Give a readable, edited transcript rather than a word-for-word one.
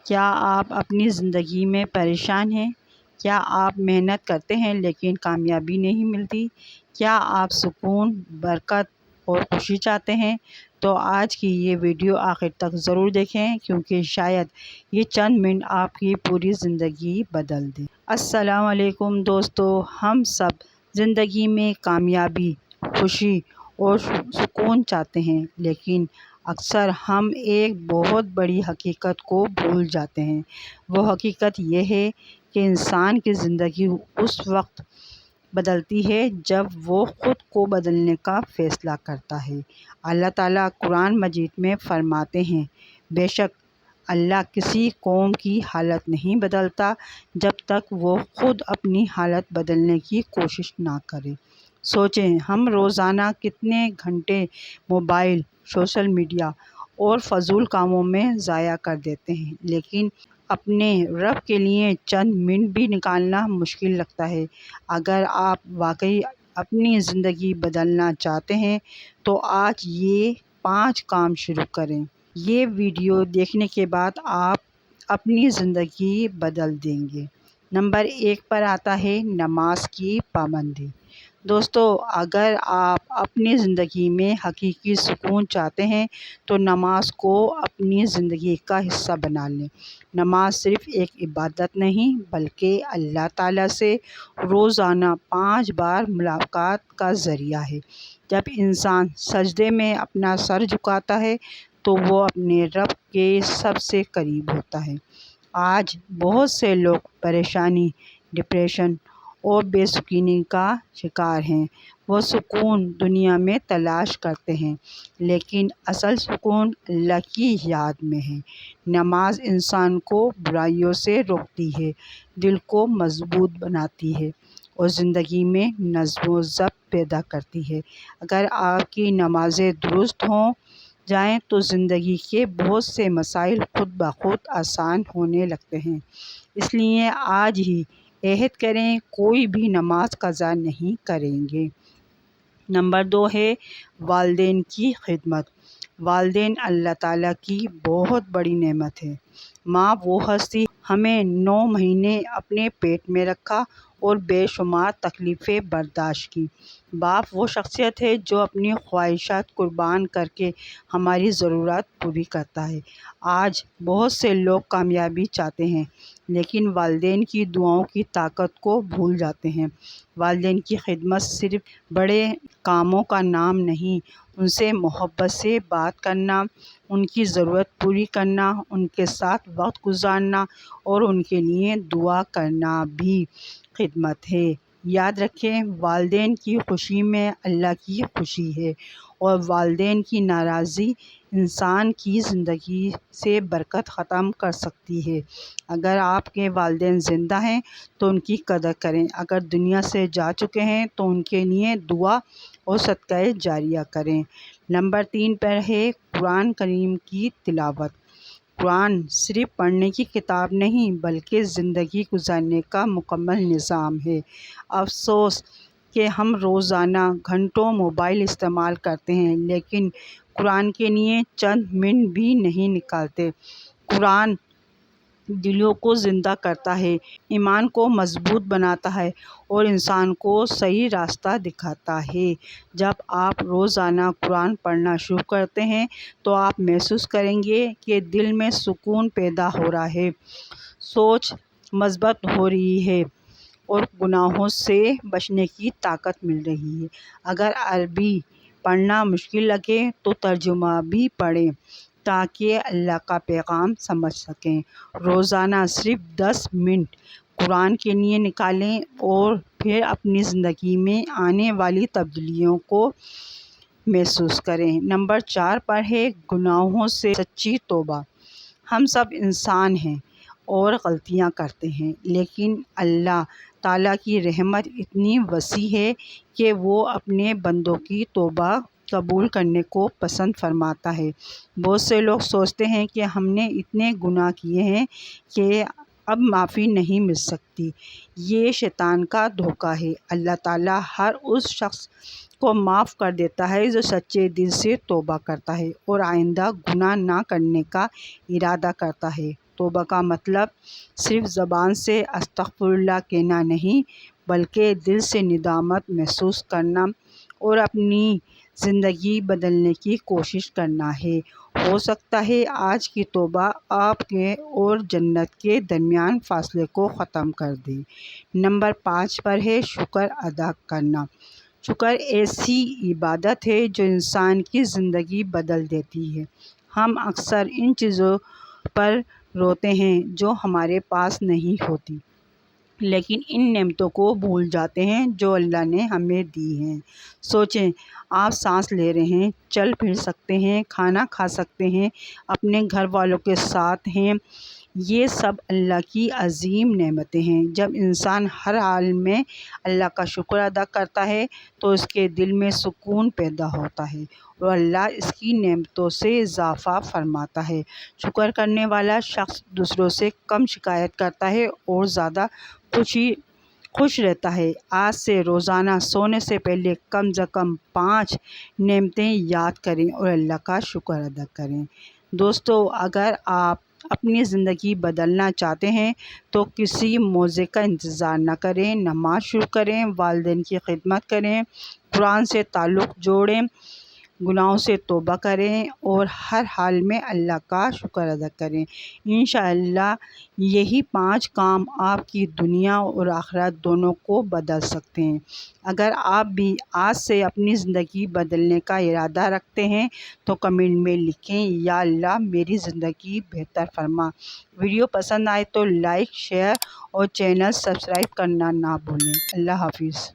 کیا آپ اپنی زندگی میں پریشان ہیں؟ کیا آپ محنت کرتے ہیں لیکن کامیابی نہیں ملتی؟ کیا آپ سکون، برکت اور خوشی چاہتے ہیں؟ تو آج کی یہ ویڈیو آخر تک ضرور دیکھیں، کیونکہ شاید یہ چند منٹ آپ کی پوری زندگی بدل دیں۔ السلام علیکم دوستو، ہم سب زندگی میں کامیابی، خوشی اور سکون چاہتے ہیں، لیکن اکثر ہم ایک بہت بڑی حقیقت کو بھول جاتے ہیں۔ وہ حقیقت یہ ہے کہ انسان کی زندگی اس وقت بدلتی ہے جب وہ خود کو بدلنے کا فیصلہ کرتا ہے۔ اللہ تعالیٰ قرآن مجید میں فرماتے ہیں، بے شک اللہ کسی قوم کی حالت نہیں بدلتا جب تک وہ خود اپنی حالت بدلنے کی کوشش نہ کرے۔ سوچیں، ہم روزانہ کتنے گھنٹے موبائل، سوشل میڈیا اور فضول کاموں میں ضائع کر دیتے ہیں، لیکن اپنے رب کے لیے چند منٹ بھی نکالنا مشکل لگتا ہے۔ اگر آپ واقعی اپنی زندگی بدلنا چاہتے ہیں تو آج یہ 5 کام شروع کریں۔ یہ ویڈیو دیکھنے کے بعد آپ اپنی زندگی بدل دیں گے۔ نمبر 1 پر آتا ہے نماز کی پابندی۔ دوستو، اگر آپ اپنی زندگی میں حقیقی سکون چاہتے ہیں تو نماز کو اپنی زندگی کا حصہ بنا لیں۔ نماز صرف ایک عبادت نہیں بلکہ اللہ تعالیٰ سے روزانہ 5 بار ملاقات کا ذریعہ ہے۔ جب انسان سجدے میں اپنا سر جھکاتا ہے تو وہ اپنے رب کے سب سے قریب ہوتا ہے۔ آج بہت سے لوگ پریشانی، ڈپریشن اور بے سکونی کا شکار ہیں۔ وہ سکون دنیا میں تلاش کرتے ہیں، لیکن اصل سکون اللہ کی یاد میں ہے۔ نماز انسان کو برائیوں سے روکتی ہے، دل کو مضبوط بناتی ہے اور زندگی میں نظم و ضبط پیدا کرتی ہے۔ اگر آپ کی نمازیں درست ہو جائیں تو زندگی کے بہت سے مسائل خود بخود آسان ہونے لگتے ہیں۔ اس لیے آج ہی عہد کریں، کوئی بھی نماز قضا نہیں کریں گے۔ نمبر 2 ہے والدین کی خدمت۔ والدین اللہ تعالیٰ کی بہت بڑی نعمت ہے۔ ماں وہ ہستی ہمیں 9 مہینے اپنے پیٹ میں رکھا اور بے شمار تکلیفیں برداشت کی۔ باپ وہ شخصیت ہے جو اپنی خواہشات قربان کر کے ہماری ضرورت پوری کرتا ہے۔ آج بہت سے لوگ کامیابی چاہتے ہیں لیکن والدین کی دعاؤں کی طاقت کو بھول جاتے ہیں۔ والدین کی خدمت صرف بڑے کاموں کا نام نہیں، ان سے محبت سے بات کرنا، ان کی ضرورت پوری کرنا، ان کے ساتھ وقت گزارنا اور ان کے لیے دعا کرنا بھی خدمت ہے۔ یاد رکھیں، والدین کی خوشی میں اللہ کی خوشی ہے اور والدین کی ناراضی انسان کی زندگی سے برکت ختم کر سکتی ہے۔ اگر آپ کے والدین زندہ ہیں تو ان کی قدر کریں، اگر دنیا سے جا چکے ہیں تو ان کے لیے دعا اور صدقہ جاریہ کریں۔ نمبر 3 پر ہے قرآن کریم کی تلاوت۔ قرآن صرف پڑھنے کی کتاب نہیں بلکہ زندگی گزارنے کا مکمل نظام ہے۔ افسوس کہ ہم روزانہ گھنٹوں موبائل استعمال کرتے ہیں لیکن قرآن کے لیے چند منٹ بھی نہیں نکالتے۔ قرآن دلوں کو زندہ کرتا ہے، ایمان کو مضبوط بناتا ہے اور انسان کو صحیح راستہ دکھاتا ہے۔ جب آپ روزانہ قرآن پڑھنا شروع کرتے ہیں تو آپ محسوس کریں گے کہ دل میں سکون پیدا ہو رہا ہے، سوچ مثبت ہو رہی ہے اور گناہوں سے بچنے کی طاقت مل رہی ہے۔ اگر عربی پڑھنا مشکل لگے تو ترجمہ بھی پڑھیں تاکہ اللہ کا پیغام سمجھ سکیں۔ روزانہ صرف 10 منٹ قرآن کے لیے نکالیں اور پھر اپنی زندگی میں آنے والی تبدیلیوں کو محسوس کریں۔ نمبر 4 پر ہے گناہوں سے سچی توبہ۔ ہم سب انسان ہیں اور غلطیاں کرتے ہیں، لیکن اللہ تعالیٰ کی رحمت اتنی وسیع ہے کہ وہ اپنے بندوں کی توبہ قبول کرنے کو پسند فرماتا ہے۔ بہت سے لوگ سوچتے ہیں کہ ہم نے اتنے گناہ کیے ہیں کہ اب معافی نہیں مل سکتی۔ یہ شیطان کا دھوکہ ہے۔ اللہ تعالیٰ ہر اس شخص کو معاف کر دیتا ہے جو سچے دل سے توبہ کرتا ہے اور آئندہ گناہ نہ کرنے کا ارادہ کرتا ہے۔ توبہ کا مطلب صرف زبان سے استغفر اللہ کہنا نہیں، بلکہ دل سے ندامت محسوس کرنا اور اپنی زندگی بدلنے کی کوشش کرنا ہے۔ ہو سکتا ہے آج کی توبہ آپ کے اور جنت کے درمیان فاصلے کو ختم کر دے۔ نمبر 5 پر ہے شکر ادا کرنا۔ شکر ایسی عبادت ہے جو انسان کی زندگی بدل دیتی ہے۔ ہم اکثر ان چیزوں پر روتے ہیں جو ہمارے پاس نہیں ہوتی، لیکن ان نعمتوں کو بھول جاتے ہیں جو اللہ نے ہمیں دی ہیں۔ سوچیں، آپ سانس لے رہے ہیں، چل پھر سکتے ہیں، کھانا کھا سکتے ہیں، اپنے گھر والوں کے ساتھ ہیں۔ یہ سب اللہ کی عظیم نعمتیں ہیں۔ جب انسان ہر حال میں اللہ کا شکر ادا کرتا ہے تو اس کے دل میں سکون پیدا ہوتا ہے اور اللہ اس کی نعمتوں سے اضافہ فرماتا ہے۔ شکر کرنے والا شخص دوسروں سے کم شکایت کرتا ہے اور زیادہ خوش رہتا ہے۔ آج سے روزانہ سونے سے پہلے کم از کم 5 نعمتیں یاد کریں اور اللہ کا شکر ادا کریں۔ دوستو، اگر آپ اپنی زندگی بدلنا چاہتے ہیں تو کسی موضوع کا انتظار نہ کریں، نماز شروع کریں، والدین کی خدمت کریں، قرآن سے تعلق جوڑیں، گناہوں سے توبہ کریں اور ہر حال میں اللہ کا شکر ادا کریں۔ انشاءاللہ یہی 5 کام آپ کی دنیا اور آخرت دونوں کو بدل سکتے ہیں۔ اگر آپ بھی آج سے اپنی زندگی بدلنے کا ارادہ رکھتے ہیں تو کمنٹ میں لکھیں، یا اللہ میری زندگی بہتر فرما۔ ویڈیو پسند آئے تو لائک، شیئر اور چینل سبسکرائب کرنا نہ بھولیں۔ اللہ حافظ۔